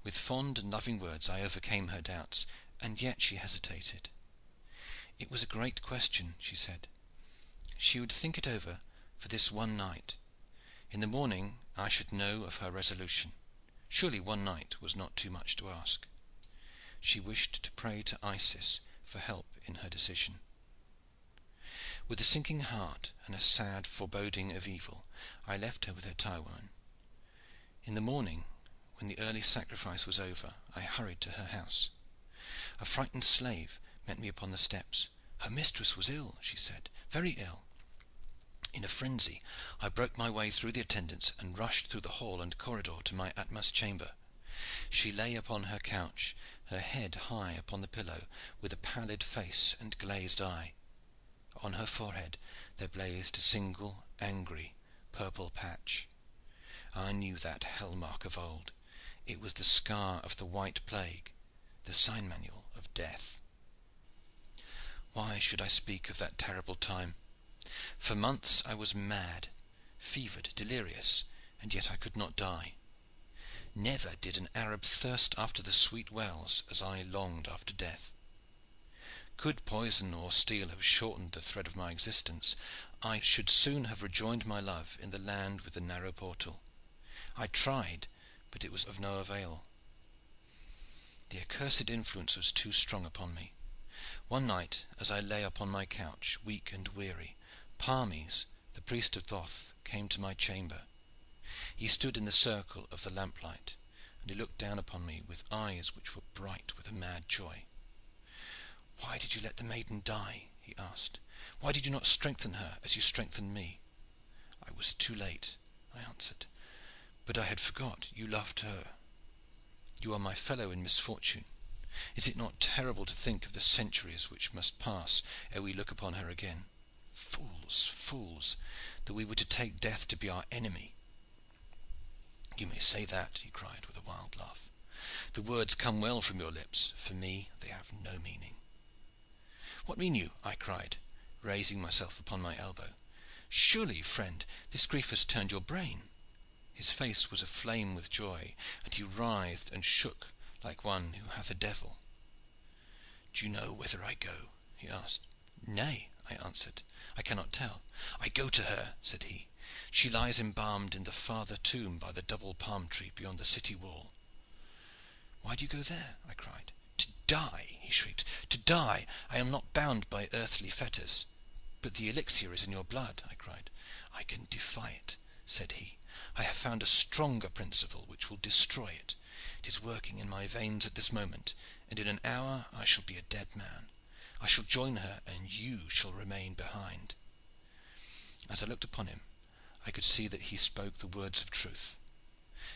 With fond and loving words I overcame her doubts, and yet she hesitated. It was a great question, she said. She would think it over for this one night. In the morning I should know of her resolution. Surely one night was not too much to ask. She wished to pray to Isis for help in her decision. With a sinking heart and a sad foreboding of evil, I left her with her tirewoman. In the morning, when the early sacrifice was over, I hurried to her house. A frightened slave met me upon the steps. Her mistress was ill, she said, very ill. In a frenzy I broke my way through the attendants and rushed through the hall and corridor to my Atma's chamber. She lay upon her couch, her head high upon the pillow, with a pallid face and glazed eye. On her forehead there blazed a single angry purple patch. I knew that hell mark of old. It was the scar of the white plague, the sign manual of death. Why should I speak of that terrible time? For months I was mad, fevered, delirious, and yet I could not die. Never did an Arab thirst after the sweet wells as I longed after death. Could poison or steel have shortened the thread of my existence, I should soon have rejoined my love in the land with the narrow portal. I tried, but it was of no avail. The accursed influence was too strong upon me. One night, as I lay upon my couch, weak and weary, Parmes, the priest of Thoth, came to my chamber. He stood in the circle of the lamplight, and he looked down upon me with eyes which were bright with a mad joy. "Why did you let the maiden die?" he asked. "Why did you not strengthen her as you strengthened me?" "I was too late," I answered. "But I had forgot you loved her. You are my fellow in misfortune. Is it not terrible to think of the centuries which must pass ere we look upon her again? Fools, fools, that we were to take death to be our enemy!" "You may say that," he cried with a wild laugh. "The words come well from your lips. For me they have no meaning." "What mean you?" I cried, raising myself upon my elbow. "Surely, friend, this grief has turned your brain." His face was aflame with joy, and he writhed and shook like one who hath a devil. "Do you know whither I go?" he asked. "Nay," I answered, "I cannot tell." "I go to her," said he. "She lies embalmed in the farther tomb by the double palm tree beyond the city wall." "Why do you go there?" I cried. "To die!" he shrieked. "To die! I am not bound by earthly fetters." "But the elixir is in your blood," I cried. "I can defy it," said he. "I have found a stronger principle which will destroy it. It is working in my veins at this moment, and in an hour I shall be a dead man. I shall join her, and you shall remain behind." As I looked upon him I could see that he spoke the words of truth.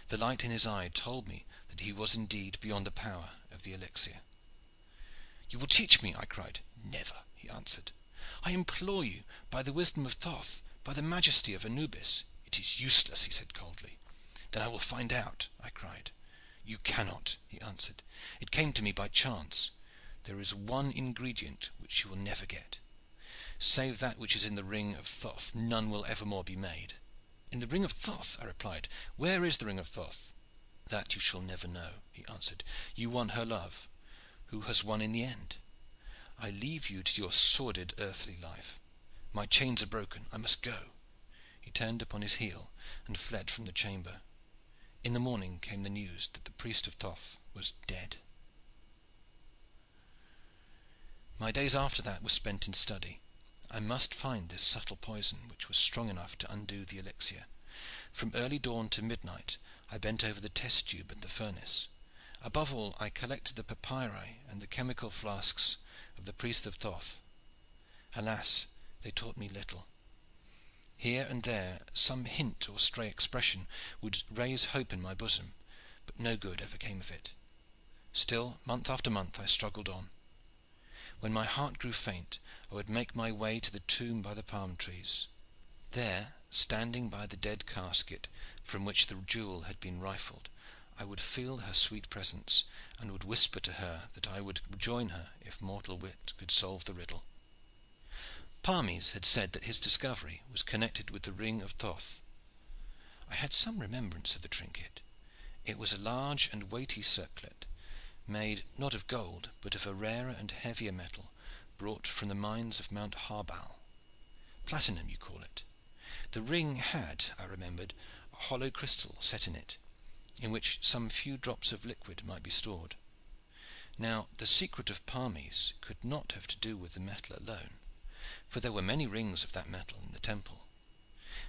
The light in his eye told me that he was indeed beyond the power of the elixir. "You will teach me," I cried. "Never," he answered. "I implore you, by the wisdom of Thoth, by the majesty of Anubis." "It is useless," he said coldly. "Then I will find out," I cried. "You cannot," he answered. "It came to me by chance. There is one ingredient which you will never get. Save that which is in the ring of Thoth none will evermore be made." "In the ring of Thoth?" I replied. "Where is the ring of Thoth?" "That you shall never know," he answered. "You won her love. Who has won in the end? I leave you to your sordid earthly life. My chains are broken. I must go." He turned upon his heel and fled from the chamber. In the morning came the news that the priest of Thoth was dead. My days after that were spent in study. I must find this subtle poison which was strong enough to undo the elixir. From early dawn to midnight I bent over the test tube and the furnace. Above all I collected the papyri and the chemical flasks of the priest of Thoth. Alas, they taught me little. Here and there some hint or stray expression would raise hope in my bosom, but no good ever came of it. Still, month after month I struggled on. When my heart grew faint I would make my way to the tomb by the palm trees. There, standing by the dead casket from which the jewel had been rifled, I would feel her sweet presence, and would whisper to her that I would join her if mortal wit could solve the riddle. Parmes had said that his discovery was connected with the ring of Thoth. I had some remembrance of the trinket. It was a large and weighty circlet, made not of gold but of a rarer and heavier metal brought from the mines of Mount Harbal. Platinum, you call it. The ring had, I remembered, a hollow crystal set in it, in which some few drops of liquid might be stored. Now the secret of Parmes could not have to do with the metal alone, for there were many rings of that metal in the temple.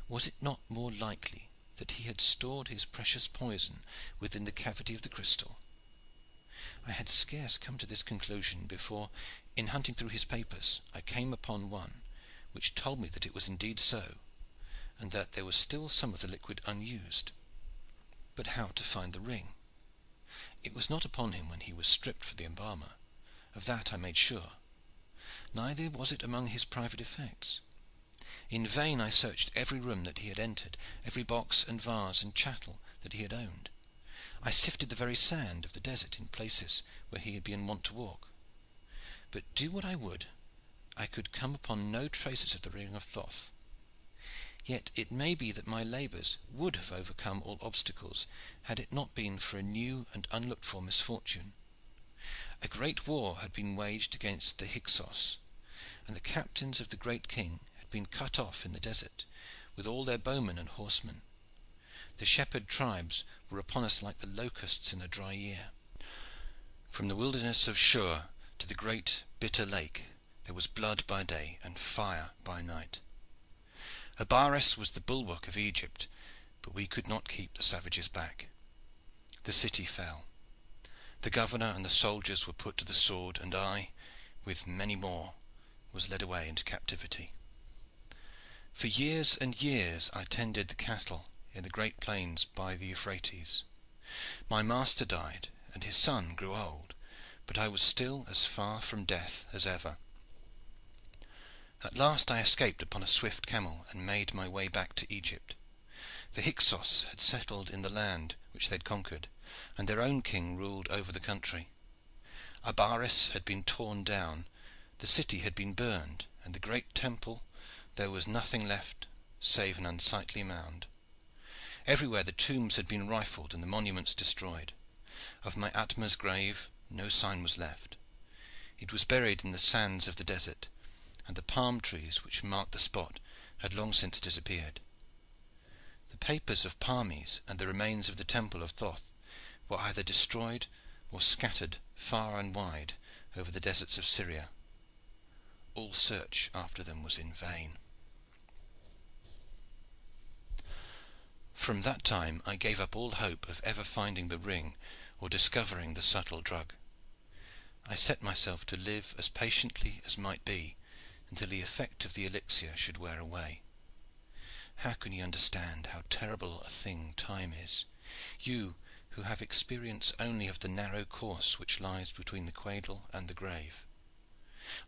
Was it not more likely that he had stored his precious poison within the cavity of the crystal? I had scarce come to this conclusion before, in hunting through his papers, I came upon one which told me that it was indeed so, and that there was still some of the liquid unused. But how to find the ring? It was not upon him when he was stripped for the embalmer. Of that I made sure. Neither was it among his private effects. In vain I searched every room that he had entered, every box and vase and chattel that he had owned. I sifted the very sand of the desert in places where he had been wont to walk. But do what I would, I could come upon no traces of the ring of Thoth. Yet it may be that my labors would have overcome all obstacles had it not been for a new and unlooked for misfortune. A great war had been waged against the Hyksos, and the captains of the great king had been cut off in the desert, with all their bowmen and horsemen. The shepherd tribes were upon us like the locusts in a dry year. From the wilderness of Shur to the great bitter lake there was blood by day and fire by night. Abaris was the bulwark of Egypt, but we could not keep the savages back. The city fell. The governor and the soldiers were put to the sword, and I, with many more, was led away into captivity. For years and years I tended the cattle in the great plains by the Euphrates. My master died, and his son grew old, but I was still as far from death as ever. At last I escaped upon a swift camel and made my way back to Egypt. The Hyksos had settled in the land which they had conquered, and their own king ruled over the country. Abaris had been torn down, the city had been burned, and the great temple there was nothing left save an unsightly mound. Everywhere the tombs had been rifled and the monuments destroyed. Of my Atma's grave no sign was left. It was buried in the sands of the desert, and the palm trees which marked the spot had long since disappeared. The papers of Parmes and the remains of the temple of Thoth were either destroyed or scattered far and wide over the deserts of Syria. All search after them was in vain. From that time I gave up all hope of ever finding the ring or discovering the subtle drug. I set myself to live as patiently as might be until the effect of the elixir should wear away. How can you understand how terrible a thing time is, you who have experience only of the narrow course which lies between the cradle and the grave?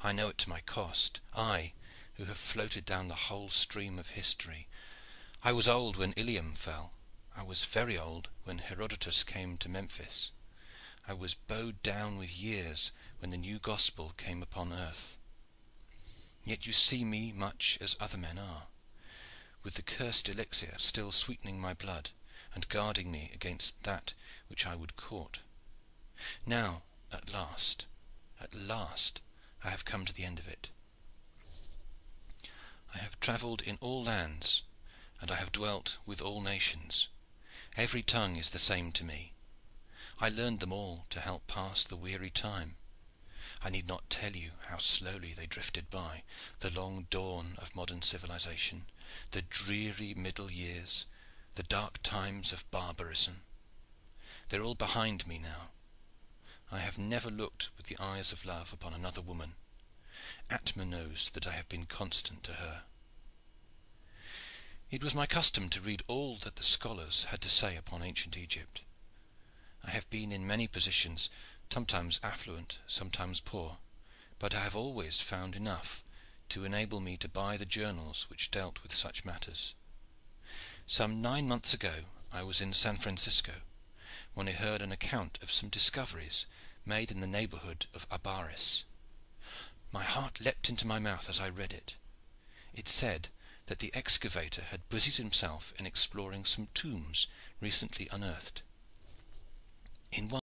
I know it to my cost, I who have floated down the whole stream of history. I was old when Ilium fell. I was very old when Herodotus came to Memphis. I was bowed down with years when the new gospel came upon earth. Yet you see me much as other men are, with the cursed elixir still sweetening my blood and guarding me against that which I would court. Now, at last, I have come to the end of it. I have travelled in all lands, and I have dwelt with all nations. Every tongue is the same to me. I learned them all to help pass the weary time. I need not tell you how slowly they drifted by, the long dawn of modern civilization, the dreary middle years, the dark times of barbarism. They are all behind me now. I have never looked with the eyes of love upon another woman. Atma knows that I have been constant to her. It was my custom to read all that the scholars had to say upon ancient Egypt. I have been in many positions, sometimes affluent, sometimes poor, but I have always found enough to enable me to buy the journals which dealt with such matters. Some 9 months ago I was in San Francisco, when I heard an account of some discoveries made in the neighborhood of Abaris. My heart leapt into my mouth as I read it. It said that the excavator had busied himself in exploring some tombs recently unearthed. In